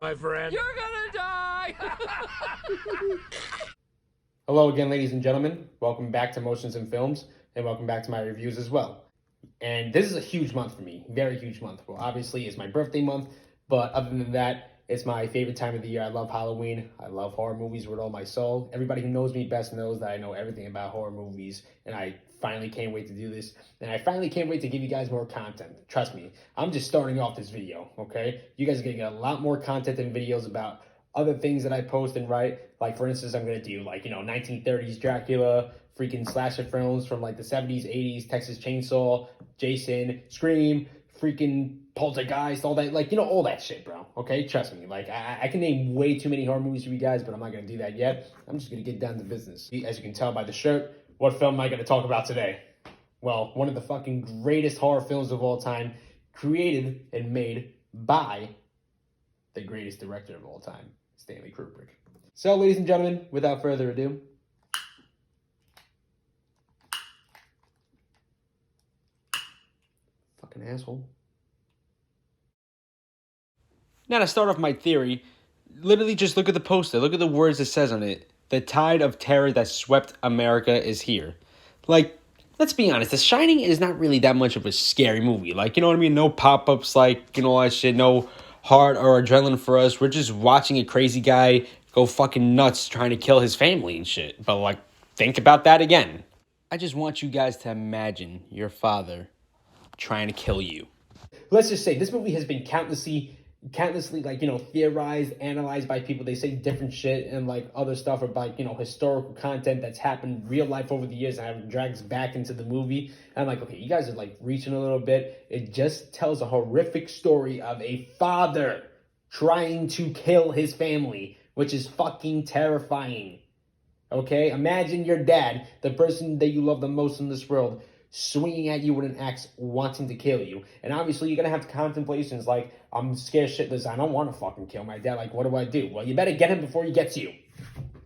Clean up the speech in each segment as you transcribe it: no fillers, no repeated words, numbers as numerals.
my friend. You're gonna die! Hello again, ladies and gentlemen. Welcome back to Motions and Films, and welcome back to my reviews as well. And this is a huge month for me, very huge month. Well, obviously, it's my birthday month, but other than that, it's my favorite time of the year. I love Halloween. I love horror movies with all my soul. Everybody who knows me best knows that I know everything about horror movies, and I finally can't wait to do this. And I finally can't wait to give you guys more content. Trust me, I'm just starting off this video, okay? You guys are gonna get a lot more content and videos about other things that I post and write. Like, for instance, I'm gonna do 1930s Dracula, freaking slasher films from like the 70s, 80s, Texas Chainsaw, Jason, Scream, freaking Poltergeist, all that, all that shit, bro. Okay, trust me. I can name way too many horror movies for you guys, but I'm not gonna do that yet. I'm just gonna get down to business. As you can tell by the shirt, what film am I gonna talk about today? Well, one of the fucking greatest horror films of all time, created and made by the greatest director of all time, Stanley Kubrick. So, ladies and gentlemen, without further ado, fucking asshole. Now, to start off my theory, literally just look at the poster. Look at the words it says on it. The tide of terror that swept America is here. Let's be honest. The Shining is not really that much of a scary movie. You know what I mean? No pop-ups, all that shit. No heart or adrenaline for us. We're just watching a crazy guy go fucking nuts trying to kill his family and shit. But, think about that again. I just want you guys to imagine your father trying to kill you. Let's just say this movie has been countlessly theorized, analyzed by people. They say different shit and other stuff about historical content that's happened real life over the years and how it drags back into the movie. And I'm okay, you guys are reaching a little bit. It just tells a horrific story of a father trying to kill his family, which is fucking terrifying. Okay, imagine your dad, the person that you love the most in this world, swinging at you with an axe, wanting to kill you. And obviously, you're going to have contemplations I'm scared shitless. I don't want to fucking kill my dad. What do I do? Well, you better get him before he gets you.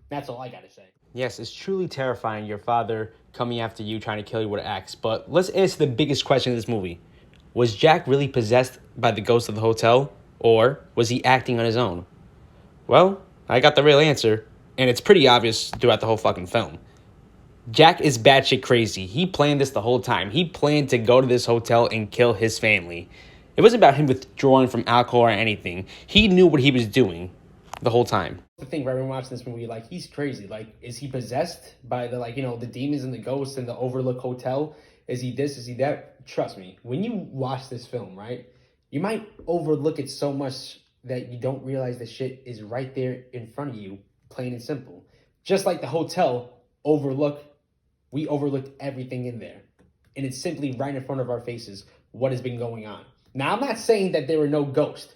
That's all I got to say. Yes, it's truly terrifying, your father coming after you, trying to kill you with an axe. But let's answer the biggest question in this movie. Was Jack really possessed by the ghost of the hotel? Or was he acting on his own? Well, I got the real answer. And it's pretty obvious throughout the whole fucking film. Jack is batshit crazy. He planned this the whole time. He planned to go to this hotel and kill his family. It wasn't about him withdrawing from alcohol or anything. He knew what he was doing the whole time. The thing, right, when watching this movie, he's crazy. Is he possessed by the demons and the ghosts and the Overlook Hotel? Is he this? Is he that? Trust me, when you watch this film, right, you might overlook it so much that you don't realize the shit is right there in front of you, plain and simple. Just like the hotel we overlooked everything in there. And it's simply right in front of our faces what has been going on. Now, I'm not saying that there were no ghosts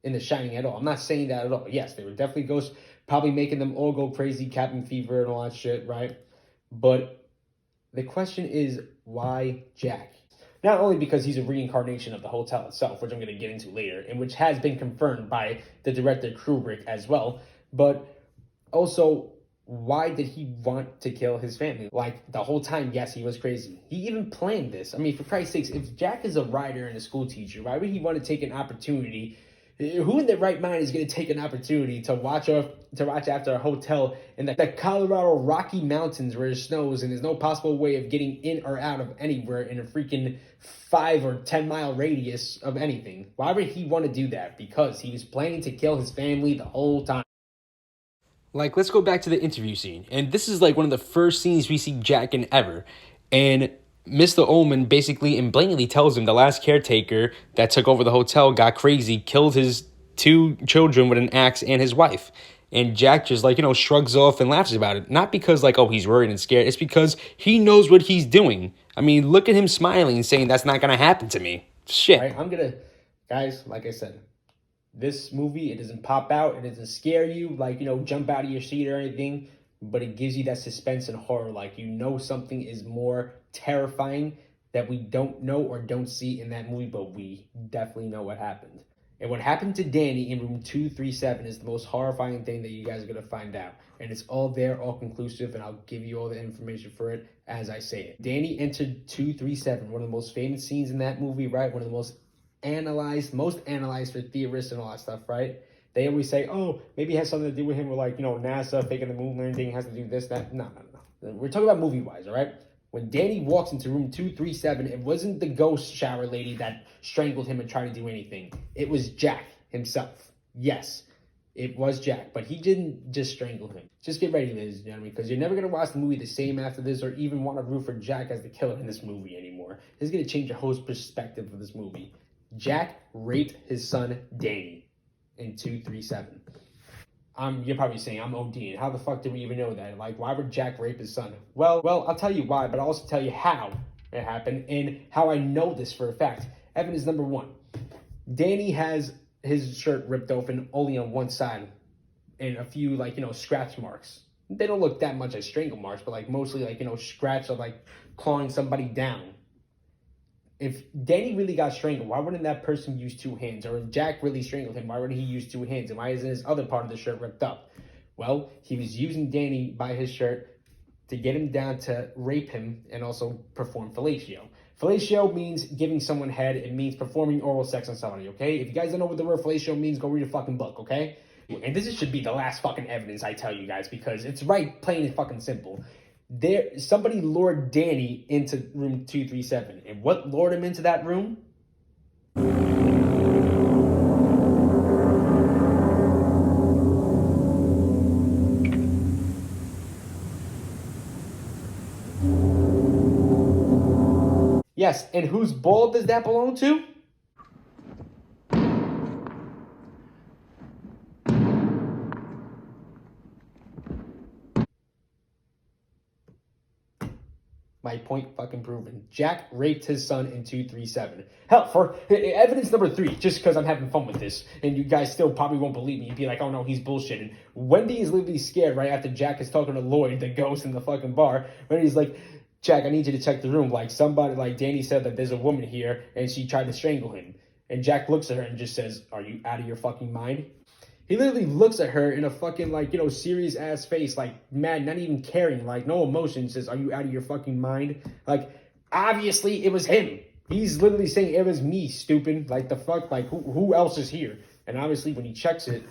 in The Shining at all. I'm not saying that at all. Yes, there were definitely ghosts, probably making them all go crazy, cabin fever and all that shit, right? But the question is, why Jack? Not only because he's a reincarnation of the hotel itself, which I'm going to get into later, and which has been confirmed by the director Kubrick as well, but also, why did he want to kill his family? The whole time, yes, he was crazy. He even planned this. I mean, for Christ's sakes, if Jack is a writer and a school teacher, why would he want to take an opportunity? Who in their right mind is going to take an opportunity to watch after a hotel in the Colorado Rocky Mountains where it snows and there's no possible way of getting in or out of anywhere in a freaking 5 or 10 mile radius of anything? Why would he want to do that? Because he was planning to kill his family the whole time. Let's go back to the interview scene. And this is one of the first scenes we see Jack in ever. And Mr. Ullman basically and blatantly tells him the last caretaker that took over the hotel got crazy, killed his 2 children with an axe and his wife. And Jack just shrugs off and laughs about it. Not because he's worried and scared. It's because he knows what he's doing. I mean, look at him smiling and saying that's not going to happen to me. Shit. All right, guys, like I said, this movie, it doesn't pop out, it doesn't scare you, jump out of your seat or anything, but it gives you that suspense and horror, something is more terrifying that we don't know or don't see in that movie, but we definitely know what happened. And what happened to Danny in room 237 is the most horrifying thing that you guys are going to find out. And it's all there, all conclusive, and I'll give you all the information for it as I say it. Danny entered 237, one of the most famous scenes in that movie, right? One of the most analyzed for theorists and all that stuff, right? They always say, oh, maybe it has something to do with him with, like, NASA faking the moon landing, has to do this, that. No. We're talking about movie-wise, all right? When Danny walks into room 237, it wasn't the ghost shower lady that strangled him and tried to do anything. It was Jack himself. Yes, it was Jack, but he didn't just strangle him. Just get ready, ladies and gentlemen, because you're never going to watch the movie the same after this or even want to root for Jack as the killer in this movie anymore. This is going to change your whole perspective of this movie. Jack raped his son, Danny, in 237. You're probably saying I'm ODing. How the fuck did we even know that? Like, why would Jack rape his son? Well, I'll tell you why, but I'll also tell you how it happened and how I know this for a fact. Evidence number one. Danny has his shirt ripped open only on one side and a few, scratch marks. They don't look that much like strangle marks, but, mostly, scratch of, clawing somebody down. If Danny really got strangled, why wouldn't that person use two hands? Or if Jack really strangled him, why wouldn't he use two hands? And why isn't his other part of the shirt ripped up? Well, he was using Danny by his shirt to get him down to rape him and also perform fellatio. Fellatio means giving someone head. It means performing oral sex on somebody, okay? If you guys don't know what the word fellatio means, go read a fucking book, okay? And this should be the last fucking evidence I tell you guys because it's right, plain and fucking simple. Somebody lured Danny into room 237. And what lured him into that room? Yes, and whose ball does that belong to? My point fucking proven. Jack raped his son in 237. Hell, for evidence number 3, just because I'm having fun with this, and you guys still probably won't believe me. You'd be like, oh no, he's bullshitting. Wendy is literally scared right after Jack is talking to Lloyd, the ghost in the fucking bar. Wendy's like, Jack, I need you to check the room. Danny said that there's a woman here, and she tried to strangle him. And Jack looks at her and just says, are you out of your fucking mind? He literally looks at her in a fucking, serious ass face, mad, not even caring, no emotion, says, are you out of your fucking mind? Obviously, it was him. He's literally saying, it was me, stupid. The fuck, who else is here? And obviously, when he checks it,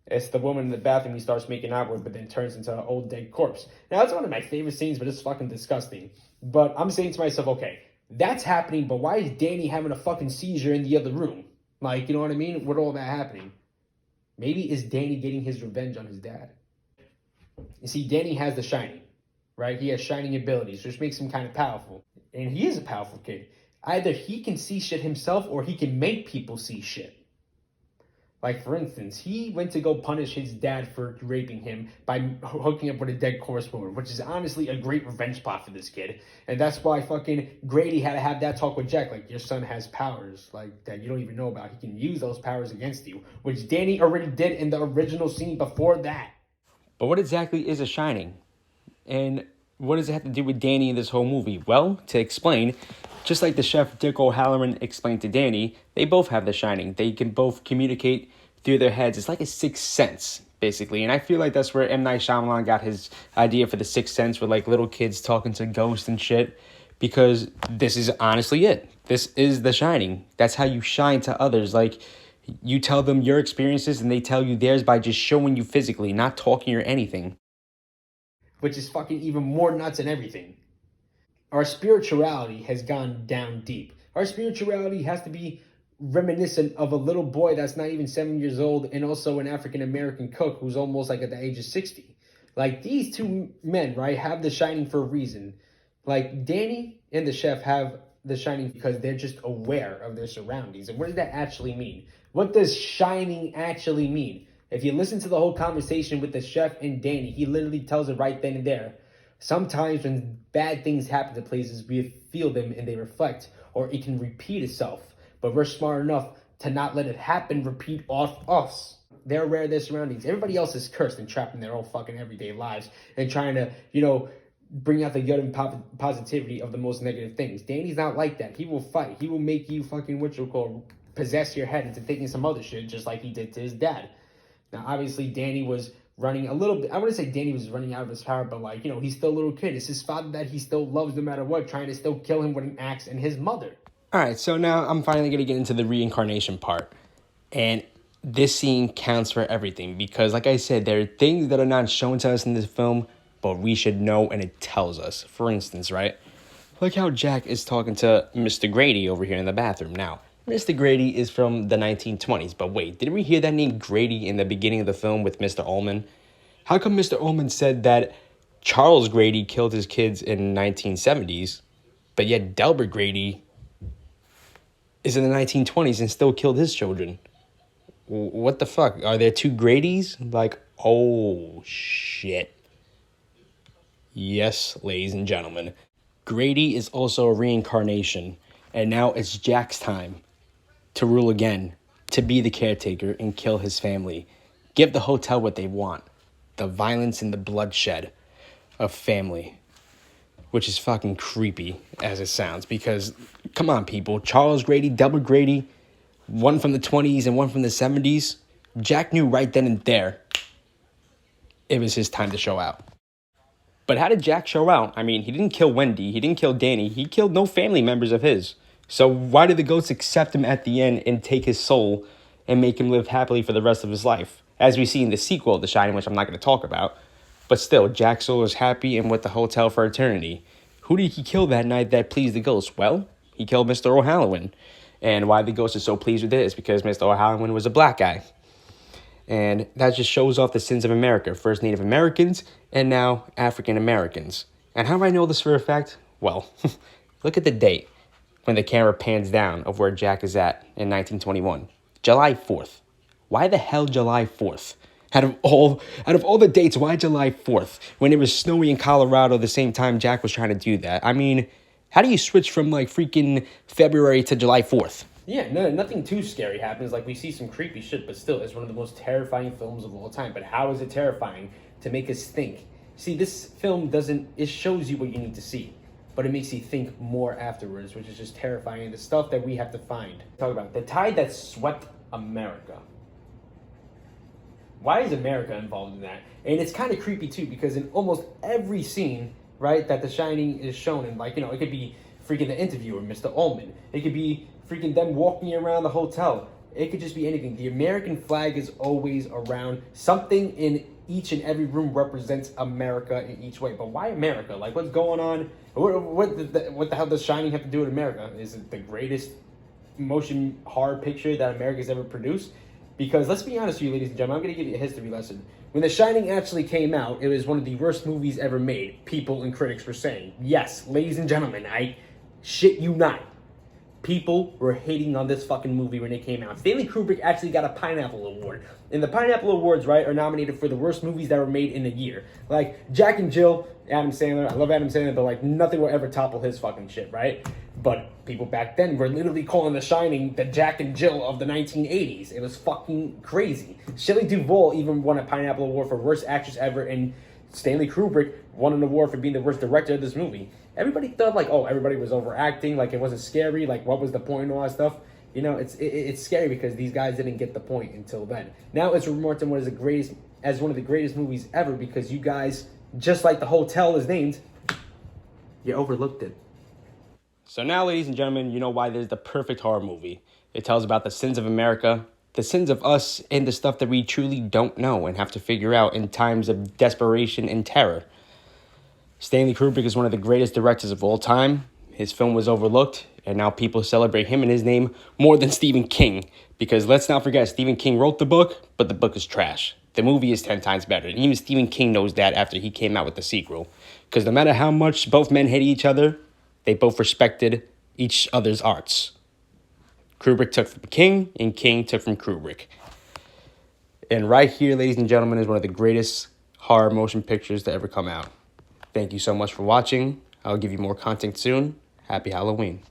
it's the woman in the bathroom he starts making out with, but then turns into an old dead corpse. Now, that's one of my favorite scenes, but it's fucking disgusting. But I'm saying to myself, okay, that's happening, but why is Danny having a fucking seizure in the other room? You know what I mean? With all that happening. Maybe is Danny getting his revenge on his dad? You see, Danny has the Shining, right? He has shining abilities, which makes him kind of powerful. And he is a powerful kid. Either he can see shit himself or he can make people see shit. For instance, he went to go punish his dad for raping him by hooking up with a dead corpse woman, which is honestly a great revenge plot for this kid. And that's why fucking Grady had to have that talk with Jack. Your son has powers, that you don't even know about. He can use those powers against you, which Danny already did in the original scene before that. But what exactly is a Shining? And what does it have to do with Danny in this whole movie? Well, to explain, just like the chef Dick O'Halloran explained to Danny, they both have the Shining. They can both communicate through their heads. It's like a sixth sense, basically. And I feel like that's where M. Night Shyamalan got his idea for the sixth sense with little kids talking to ghosts and shit. Because this is honestly it. This is the Shining. That's how you shine to others. You tell them your experiences and they tell you theirs by just showing you physically, not talking or anything. Which is fucking even more nuts than everything. Our spirituality has gone down deep. Our spirituality has to be reminiscent of a little boy that's not even 7 years old and also an African-American cook who's almost at the age of 60. These two men, right, have the Shining for a reason. Danny and the chef have the Shining because they're just aware of their surroundings. And what does that actually mean? What does Shining actually mean? If you listen to the whole conversation with the chef and Danny, he literally tells it right then and there. Sometimes when bad things happen to places, we feel them and they reflect, or it can repeat itself. But we're smart enough to not let it happen, repeat off us. They're aware of their surroundings. Everybody else is cursed and trapped in their own fucking everyday lives and trying to, bring out the good and positivity of the most negative things. Danny's not like that. He will fight. He will make you fucking, possess your head into thinking some other shit, just like he did to his dad. Now, obviously, Danny was running a little bit. I wouldn't say Danny was running out of his power, but he's still a little kid. It's his father that he still loves no matter what, trying to still kill him with an axe, and his mother. All right, so now I'm finally going to get into the reincarnation part. And this scene counts for everything because, like I said, there are things that are not shown to us in this film, but we should know and it tells us. For instance, right? Like how Jack is talking to Mr. Grady over here in the bathroom. Now, Mr. Grady is from the 1920s, but wait, didn't we hear that name Grady in the beginning of the film with Mr. Ullman? How come Mr. Ullman said that Charles Grady killed his kids in 1970s, but yet Delbert Grady is in the 1920s and still killed his children? What the fuck? Are there two Gradys? Like, oh shit. Yes, ladies and gentlemen. Grady is also a reincarnation, and now it's Jack's time to rule again, to be the caretaker and kill his family. Give the hotel what they want. The violence and the bloodshed of family. Which is fucking creepy as it sounds, because, come on people, Charles Grady, Delbert Grady, one from the 20s and one from the 70s. Jack knew right then and there it was his time to show out. But how did Jack show out? I mean, he didn't kill Wendy. He didn't kill Danny. He killed no family members of his. So why did the ghosts accept him at the end and take his soul and make him live happily for the rest of his life? As we see in the sequel of The Shining, which I'm not going to talk about. But still, Jack's soul is happy and with the hotel for eternity. Who did he kill that night that pleased the ghost? Well, he killed Mr. O'Halloran. And why the ghost is so pleased with it is because Mr. O'Halloran was a black guy. And that just shows off the sins of America. First Native Americans, and now African Americans. And how do I know this for a fact? Well, look at the date when the camera pans down of where Jack is at in 1921. July 4th. Why the hell July 4th? Out of all the dates, why July 4th? When it was snowy in Colorado the same time Jack was trying to do that. I mean, how do you switch from like freaking February to July 4th? Yeah, no, nothing too scary happens. Like, we see some creepy shit, but still, it's one of the most terrifying films of all time. But how is it terrifying? To make us think. See, this film it shows you what you need to see, but it makes you think more afterwards, which is just terrifying. The stuff that we have to find. Talk about the tide that swept America. Why is America involved in that? And it's kind of creepy too, because in almost every scene, right, that The Shining is shown in, like, you know, it could be freaking the interviewer, Mr. Ullman. It could be freaking them walking around the hotel. It could just be anything. The American flag is always around. Something in each and every room represents America in each way. But why America? Like, what's going on? What the hell does Shining have to do with America? Is it the greatest motion horror picture that America's ever produced? Because let's be honest with you, ladies and gentlemen, I'm going to give you a history lesson. When The Shining actually came out, it was one of the worst movies ever made. People and critics were saying, yes, ladies and gentlemen, I shit you not. People were hating on this fucking movie when it came out. Stanley Kubrick actually got a Pineapple Award. And the Pineapple Awards, right, are nominated for the worst movies that were made in a year. Like, Jack and Jill, Adam Sandler, I love Adam Sandler, but like, nothing will ever topple his fucking shit, right? But people back then were literally calling The Shining the Jack and Jill of the 1980s. It was fucking crazy. Shelley Duvall even won a Pineapple Award for worst actress ever, and Stanley Kubrick won an award for being the worst director of this movie. Everybody thought, like, oh, everybody was overacting, like, it wasn't scary, like, what was the point and all that stuff? You know, it's scary because these guys didn't get the point until then. Now it's remarked on one of the greatest movies ever, because you guys, just like the hotel is named, you overlooked it. So now, ladies and gentlemen, you know why there's the perfect horror movie. It tells about the sins of America, the sins of us, and the stuff that we truly don't know and have to figure out in times of desperation and terror. Stanley Kubrick is one of the greatest directors of all time. His film was overlooked, and now people celebrate him and his name more than Stephen King. Because let's not forget, Stephen King wrote the book, but the book is trash. The movie is 10 times better. And even Stephen King knows that after he came out with the sequel. Because no matter how much both men hated each other, they both respected each other's arts. Kubrick took from King, and King took from Kubrick. And right here, ladies and gentlemen, is one of the greatest horror motion pictures to ever come out. Thank you so much for watching. I'll give you more content soon. Happy Halloween.